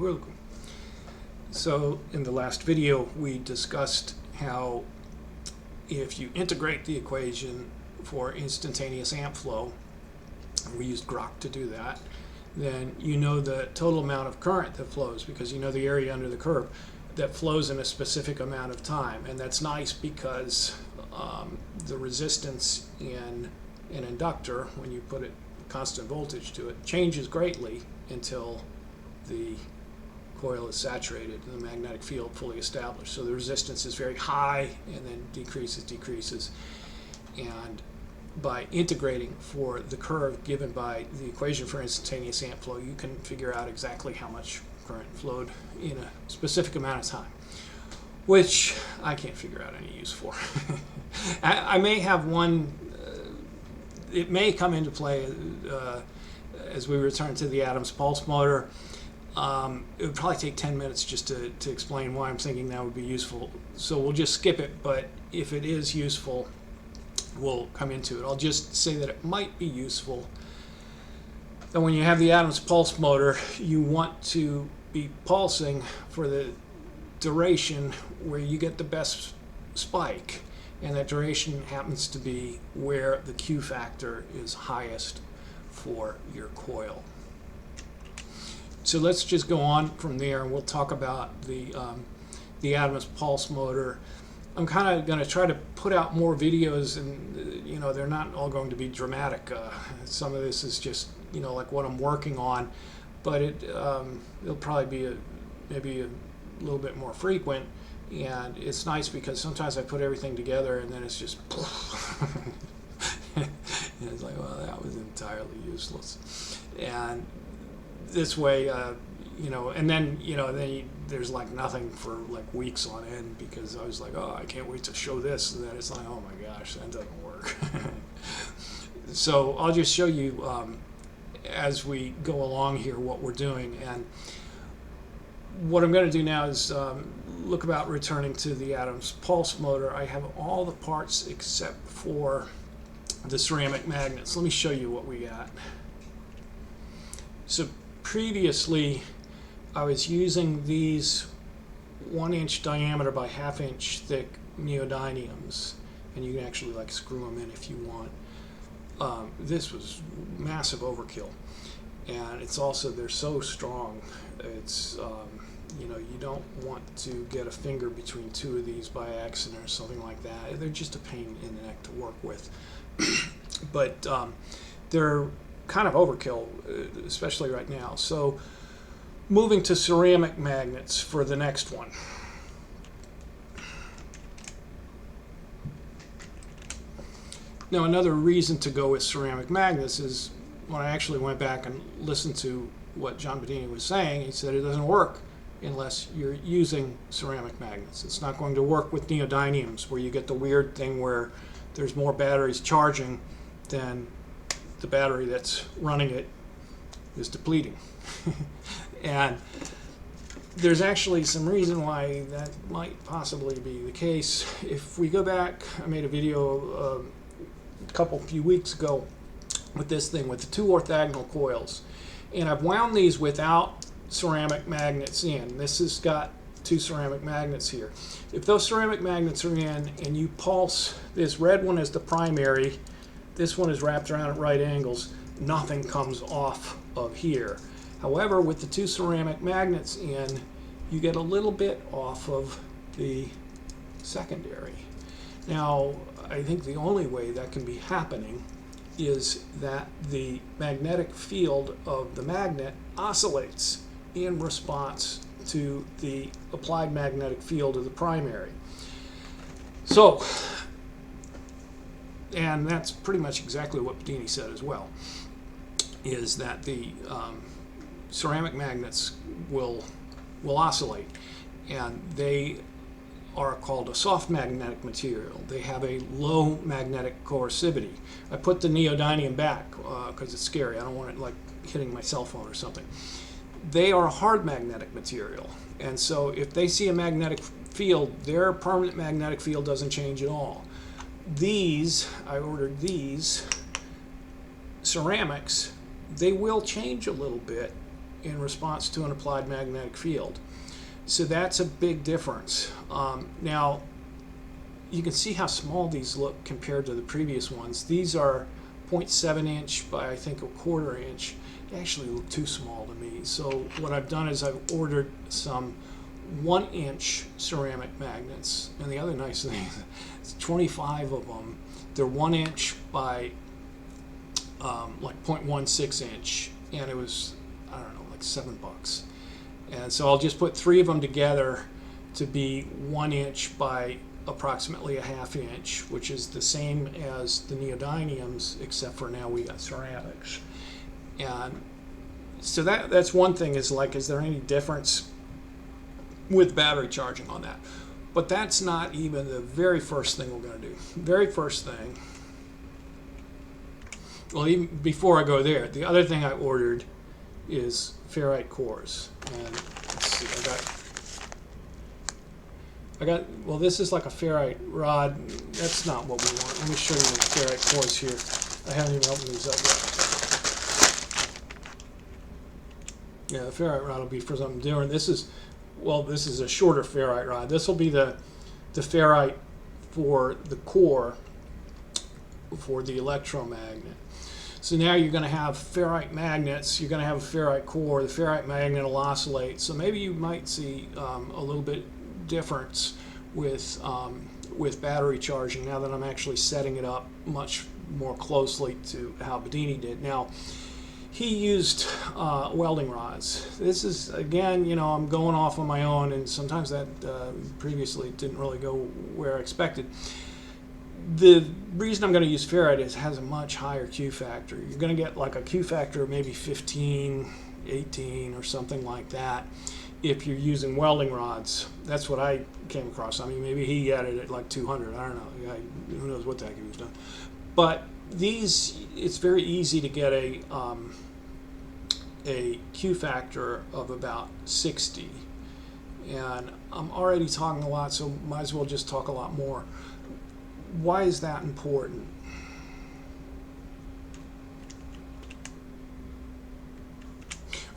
welcome. So in the last video we discussed how if you integrate the equation for instantaneous amp flow, we used Grok to do that, then you know the total amount of current that flows because you know the area under the curve that flows in a specific amount of time. And that's nice because the resistance in an inductor, when you put it constant voltage to it, changes greatly until the coil is saturated and the magnetic field fully established. So the resistance is very high and then decreases. And by integrating for the curve given by the equation for instantaneous amp flow, you can figure out exactly how much current flowed in a specific amount of time, which I can't figure out any use for. I may have one, it may come into play as we return to the Adams pulse motor. It would probably take 10 minutes just to explain why I'm thinking that would be useful. So we'll just skip it, but if it is useful, we'll come into it. I'll just say that it might be useful that when you have the Adams pulse motor, you want to be pulsing for the duration where you get the best spike, and that duration happens to be where the Q factor is highest for your coil. So let's just go on from there and we'll talk about the Adams pulse motor. I'm kind of going to try to put out more videos, and you know, they're not all going to be dramatic. Some of this is just, you know, like what I'm working on, but it'll probably be maybe a little bit more frequent. And it's nice because sometimes I put everything together and then it's just and it's like, well, that was entirely useless. And this way, you know, and then, you know, there's like nothing for like weeks on end because I was like, oh, I can't wait to show this, and then it's like, oh my gosh, that doesn't work. So I'll just show you as we go along here what we're doing. And what I'm going to do now is look about returning to the Adams pulse motor. I have all the parts except for the ceramic magnets. Let me show you what we got. So previously I was using these 1-inch diameter by 1/2 inch thick neodymiums, and you can actually like screw them in if you want. This was massive overkill, and it's also, they're so strong. It's you know, you don't want to get a finger between two of these by accident or something like that. They're just a pain in the neck to work with. But they're kind of overkill, especially right now. So moving to ceramic magnets for the next one. Now another reason to go with ceramic magnets is when I actually went back and listened to what John Bedini was saying, he said it doesn't work unless you're using ceramic magnets. It's not going to work with neodymiums, where you get the weird thing where there's more batteries charging than the battery that's running it is depleting. And there's actually some reason why that might possibly be the case. If we go back, I made a video a few weeks ago with this thing with the 2 orthogonal coils, and I've wound these without ceramic magnets in. This has got 2 ceramic magnets here. If those ceramic magnets are in and you pulse, this red one is the primary, this one is wrapped around at right angles, nothing comes off of here. However, with the 2 ceramic magnets in, you get a little bit off of the secondary. Now, I think the only way that can be happening is that the magnetic field of the magnet oscillates in response to the applied magnetic field of the primary. So, and that's pretty much exactly what Bedini said as well, is that the ceramic magnets will oscillate, and they are called a soft magnetic material. They have a low magnetic coercivity. I put the neodymium back because it's scary. I don't want it like hitting my cell phone or something. They are a hard magnetic material, and so if they see a magnetic field, their permanent magnetic field doesn't change at all. These, I ordered these ceramics, they will change a little bit in response to an applied magnetic field. So that's a big difference. Now, you can see how small these look compared to the previous ones. These are 0.7 inch by I think 1/4 inch. They actually look too small to me. So what I've done is I've ordered some 1 inch ceramic magnets. And the other nice thing, it's 25 of them. They're 1 inch by like 0.16 inch. And it was, I don't know, like $7. And so I'll just put 3 of them together to be 1 inch by approximately 1/2 inch, which is the same as the neodymiums, except for now we got ceramics. And so that's one thing, is like, is there any difference with battery charging on that? But that's not even the very first thing we're going to do. Very first thing, well, even before I go there, the other thing I ordered is ferrite cores. And let's see, well, this is like a ferrite rod. That's not what we want. Let me show you the ferrite cores here. I haven't even opened these up yet. Yeah, the ferrite rod will be for something different. This is a shorter ferrite rod. This will be the ferrite for the core for the electromagnet. So now you're going to have ferrite magnets, you're going to have a ferrite core, the ferrite magnet will oscillate. So maybe you might see a little bit difference with battery charging now that I'm actually setting it up much more closely to how Bedini did. Now, he used welding rods. This is, again, you know, I'm going off on my own, and sometimes that previously didn't really go where I expected. The reason I'm going to use ferrite is it has a much higher Q factor. You're going to get like a Q factor of maybe 15, 18 or something like that if you're using welding rods. That's what I came across. I mean, maybe he had it at like 200. I don't know. Who knows what the heck he was doing. But these, it's very easy to get a Q factor of about 60. And I'm already talking a lot, so might as well just talk a lot more. Why is that important?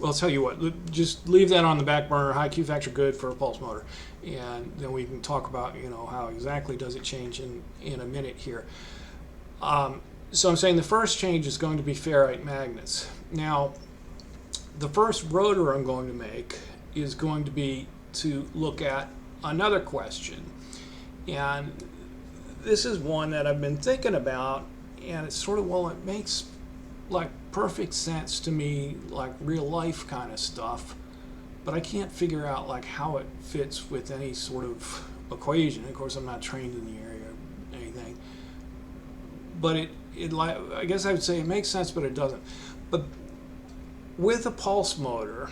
Well, I'll tell you what, just leave that on the back burner. High Q factor, good for a pulse motor. And then we can talk about, you know, how exactly does it change in a minute here. So I'm saying the first change is going to be ferrite magnets. Now, the first rotor I'm going to make is going to be to look at another question. And this is one that I've been thinking about, and it's sort of, well, it makes like perfect sense to me, like real life kind of stuff, but I can't figure out like how it fits with any sort of equation. Of course, I'm not trained in the area or anything, but it like, I guess I would say it makes sense, but it doesn't. But with a pulse motor,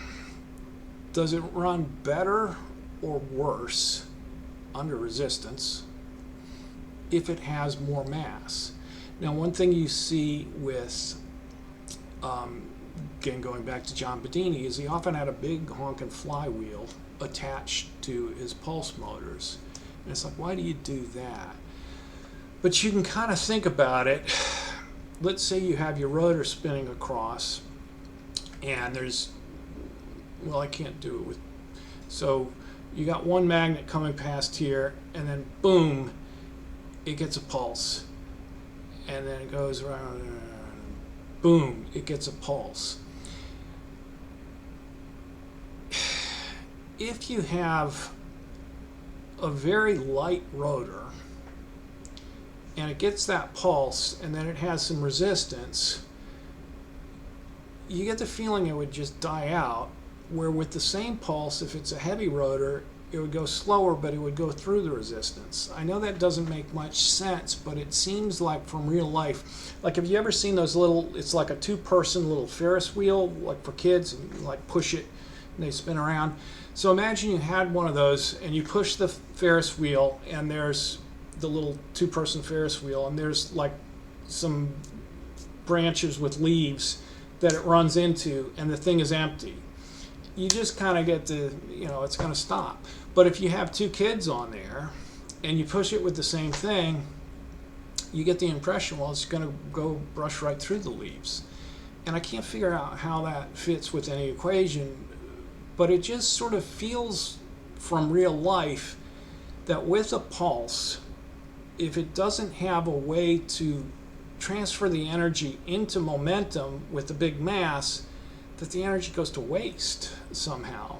does it run better or worse under resistance if it has more mass? Now, one thing you see with, again, going back to John Bedini, is he often had a big honking flywheel attached to his pulse motors. And it's like, why do you do that? But you can kind of think about it. Let's say you have your rotor spinning across, and there's, well, I can't do it with, so you got one magnet coming past here, and then boom, it gets a pulse, and then it goes around, boom, it gets a pulse. If you have a very light rotor and it gets that pulse and then it has some resistance, you get the feeling it would just die out, where with the same pulse, if it's a heavy rotor, it would go slower, but it would go through the resistance. I know that doesn't make much sense, but it seems like from real life. Like, have you ever seen those little, it's like a two-person little Ferris wheel, like for kids, and you like push it and they spin around. So imagine you had one of those and you push the Ferris wheel, and there's the little two-person Ferris wheel, and there's like some branches with leaves that it runs into, and the thing is empty. You just kind of get to, you know, it's going to stop. But if you have two kids on there and you push it with the same thing, you get the impression, well, it's going to go brush right through the leaves. and I can't figure out how that fits with any equation, but it just sort of feels from real life that with a pulse, if it doesn't have a way to transfer the energy into momentum with the big mass, that the energy goes to waste somehow.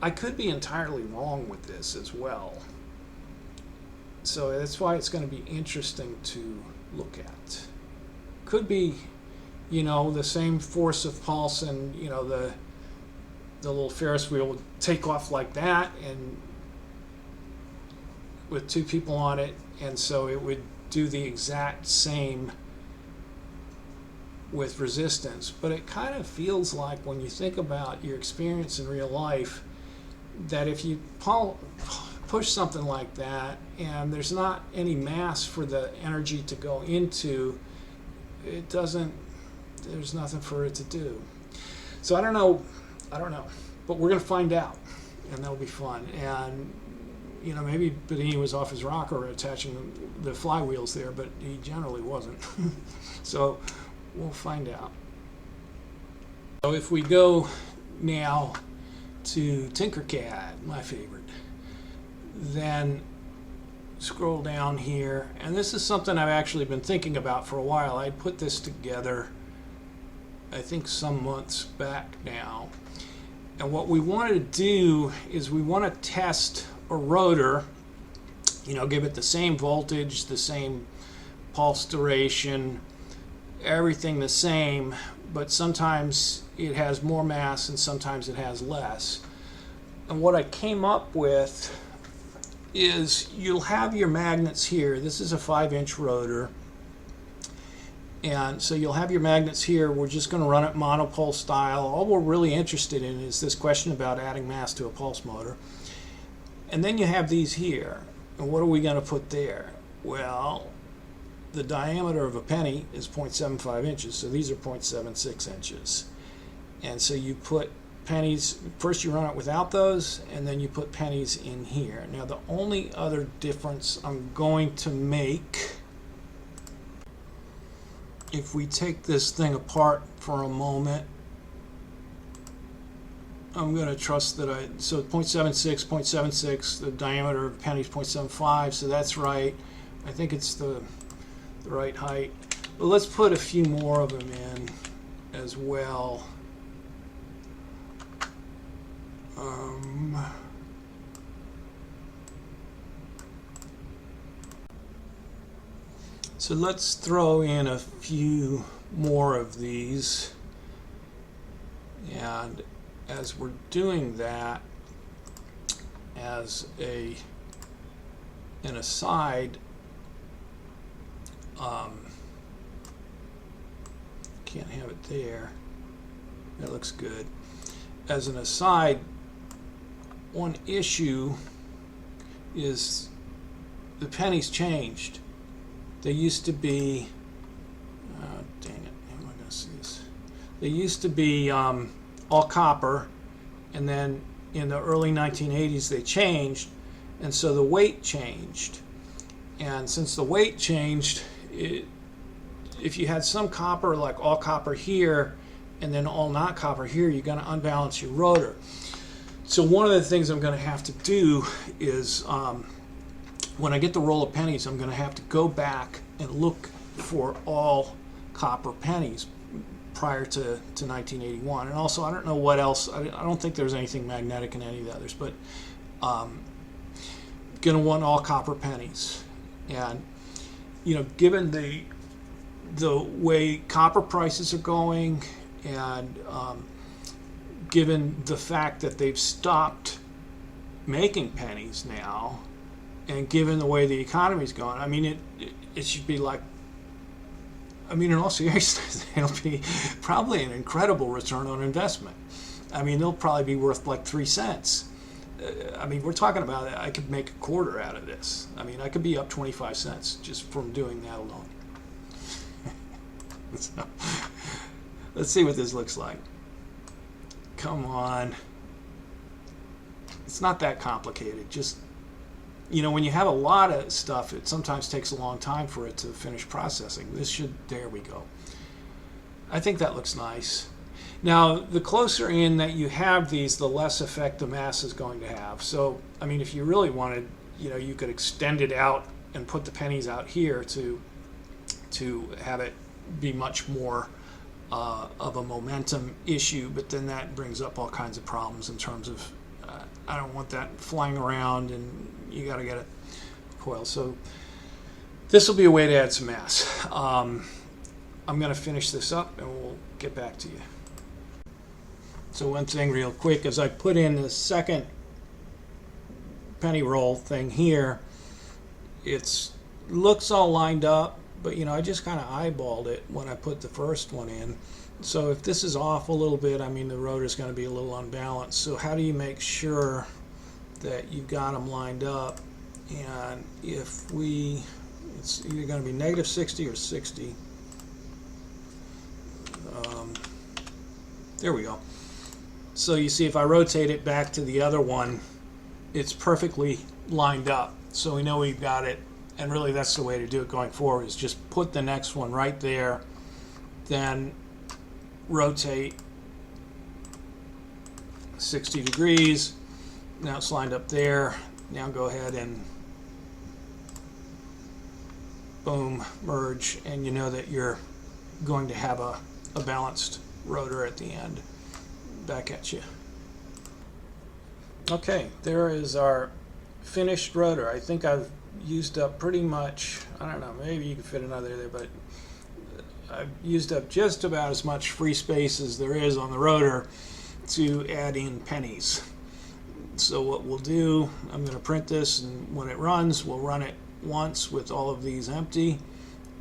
I could be entirely wrong with this as well. So that's why it's going to be interesting to look at. Could be, the same force of pulse, and the little Ferris wheel would take off like that, and with two people on it, and so it would do the exact same with resistance. But it kind of feels like, when you think about your experience in real life, that if you push something like that and there's not any mass for the energy to go into, there's nothing for it to do. So I don't know, but we're going to find out, and that'll be fun. And maybe Bedini was off his rocker attaching the flywheels there, but he generally wasn't. So we'll find out. So if we go now to Tinkercad, my favorite, then scroll down here, and this is something I've actually been thinking about for a while. I put this together, I think, some months back now. And what we want to do is we want to test a rotor, give it the same voltage, the same pulse duration, everything the same, but sometimes it has more mass and sometimes it has less. And what I came up with is, you'll have your magnets here. This is a 5-inch rotor, and so you'll have your magnets here. We're just going to run it monopole style. All we're really interested in is this question about adding mass to a pulse motor. And then you have these here, and what are we going to put there? Well, the diameter of a penny is 0.75 inches, so these are 0.76 inches. And so you put pennies, first you run it without those, and then you put pennies in here. Now the only other difference I'm going to make, if we take this thing apart for a moment, I'm going to trust that so 0.76, 0.76, the diameter of pennies 0.75, so that's right. I think it's the right height. But let's put a few more of them in as well. So let's throw in a few more of these, and as we're doing that, as an aside, can't have it there. That looks good. As an aside, one issue is the pennies changed. They used to be, dang it, how am I going to see this? They used to be all copper, and then in the early 1980s they changed, and so the weight changed. And since the weight changed, if you had some copper, like all copper here, and then all not copper here, you're going to unbalance your rotor. So one of the things I'm going to have to do is, when I get the roll of pennies, I'm going to have to go back and look for all copper pennies prior to 1981. And also, I don't know what else. I don't think there's anything magnetic in any of the others, but going to want all copper pennies. And given the way copper prices are going, and given the fact that they've stopped making pennies now, and given the way the economy's going, I mean, it should be like, I mean, in all seriousness, it'll be probably an incredible return on investment. I mean, they'll probably be worth like 3 cents. I mean, we're talking about, I could make a quarter out of this. I mean, I could be up 25 cents just from doing that alone. So, let's see what this looks like. Come on. It's not that complicated. Just when you have a lot of stuff, it sometimes takes a long time for it to finish processing. There we go. I think that looks nice. Now, the closer in that you have these, the less effect the mass is going to have. So, I mean, if you really wanted, you could extend it out and put the pennies out here to have it be much more of a momentum issue, but then that brings up all kinds of problems in terms of I don't want that flying around, and you got to get it coiled. So this will be a way to add some mass. I'm going to finish this up and we'll get back to you. So one thing real quick is I put in the second penny roll thing here. It looks all lined up, but I just kind of eyeballed it when I put the first one in. So if this is off a little bit, I mean, the rotor is going to be a little unbalanced. So how do you make sure that you've got them lined up? And it's either going to be negative 60 or 60. There we go. So you see, if I rotate it back to the other one, it's perfectly lined up. So we know we've got it. And really, that's the way to do it going forward, is just put the next one right there, then rotate 60 degrees. Now it's lined up there. Now go ahead and boom, merge, and you know that you're going to have a balanced rotor at the end. Back at you. Okay, there is our finished rotor. I think I've used up pretty much, I don't know, maybe you can fit another there, but I've used up just about as much free space as there is on the rotor to add in pennies. So what we'll do, I'm going to print this, and when it runs, we'll run it once with all of these empty,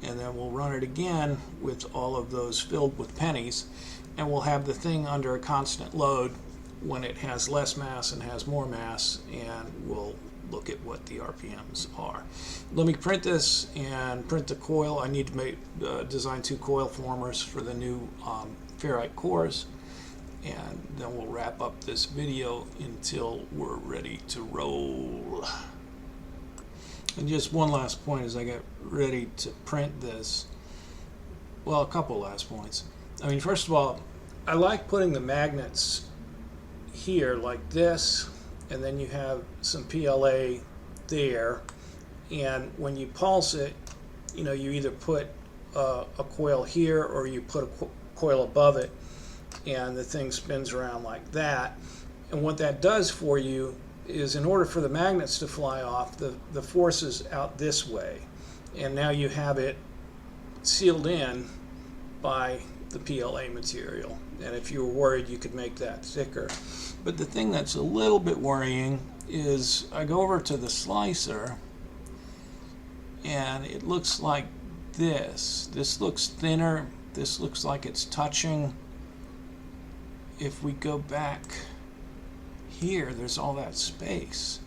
and then we'll run it again with all of those filled with pennies, and we'll have the thing under a constant load when it has less mass and has more mass, and we'll look at what the RPMs are. Let me print this and print the coil. I need to design 2 coil formers for the new ferrite cores, and then we'll wrap up this video until we're ready to roll. And just one last point as I get ready to print this. Well, a couple last points. I mean, first of all, I like putting the magnets here like this, and then you have some PLA there, and when you pulse it, you either put a coil here or you put a coil above it, and the thing spins around like that. And what that does for you is, in order for the magnets to fly off, the force is out this way, and now you have it sealed in by the PLA material. And if you were worried, you could make that thicker. But the thing that's a little bit worrying is I go over to the slicer, and it looks like this. This looks thinner. This looks like it's touching. If we go back here, there's all that space.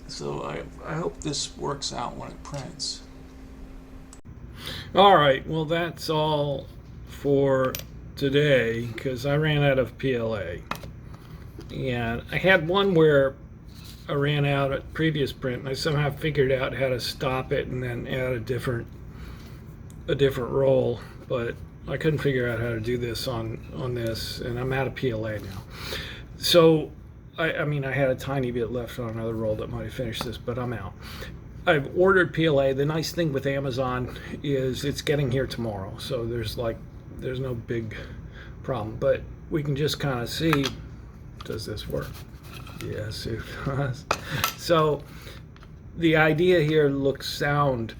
So I hope this works out when it prints. All right, well, that's all for today, because I ran out of PLA. And I had one where I ran out at previous print, and I somehow figured out how to stop it and then add a different roll, but I couldn't figure out how to do this on this, and I'm out of PLA now. So I mean, I had a tiny bit left on another roll that might have finished this, but I'm out. I've ordered PLA. The nice thing with Amazon is it's getting here tomorrow, so there's no big problem, but we can just kind of see, does this work? Yes, it does. So the idea here looks sound.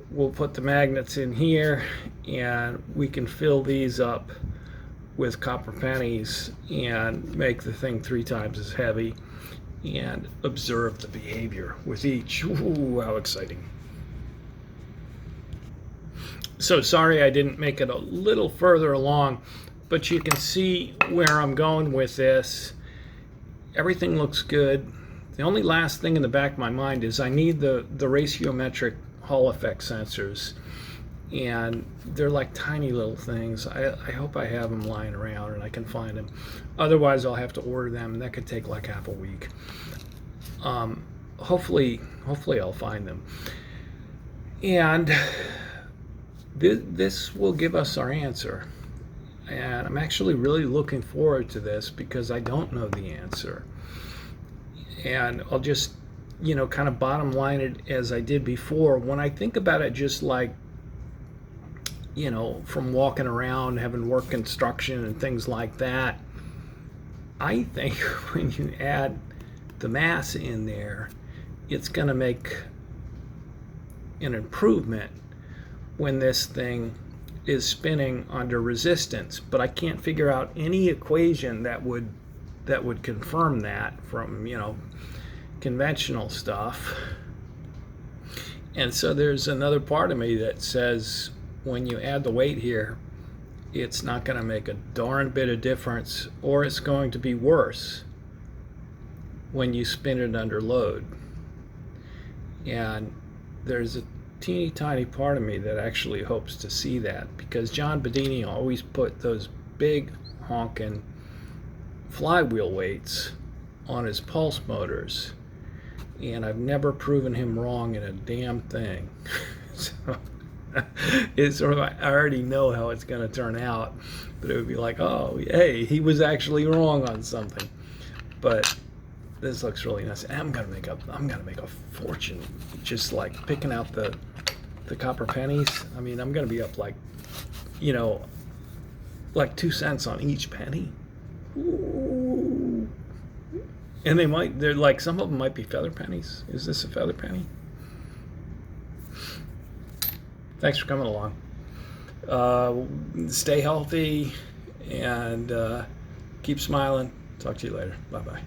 We'll put the magnets in here, and we can fill these up with copper pennies and make the thing 3 times as heavy, and observe the behavior with each. Ooh, how exciting. So sorry I didn't make it a little further along, but you can see where I'm going with this. Everything looks good. The only last thing in the back of my mind is I need the ratiometric Hall effect sensors, and they're like tiny little things. I hope I have them lying around and I can find them. Otherwise I'll have to order them, and that could take like half a week. hopefully I'll find them. And this will give us our answer. And I'm actually really looking forward to this because I don't know the answer. And I'll just, kind of bottom line it as I did before. When I think about it, just like, from walking around, having work construction and things like that, I think when you add the mass in there, it's going to make an improvement when this thing is spinning under resistance. But I can't figure out any equation that would confirm that from conventional stuff. And so there's another part of me that says when you add the weight here, it's not going to make a darn bit of difference, or it's going to be worse when you spin it under load. And there's a teeny tiny part of me that actually hopes to see that, because John Bedini always put those big honking flywheel weights on his pulse motors, and I've never proven him wrong in a damn thing. So it's sort of, I already know how it's going to turn out, but it would be like, oh, hey, he was actually wrong on something. But this looks really nice. I'm gonna make a fortune just like picking out the copper pennies. I mean, I'm gonna be up like 2 cents on each penny. Ooh. And they're like, some of them might be feather pennies. Is this a feather penny? Thanks for coming along. Stay healthy and keep smiling. Talk to you later. Bye-bye.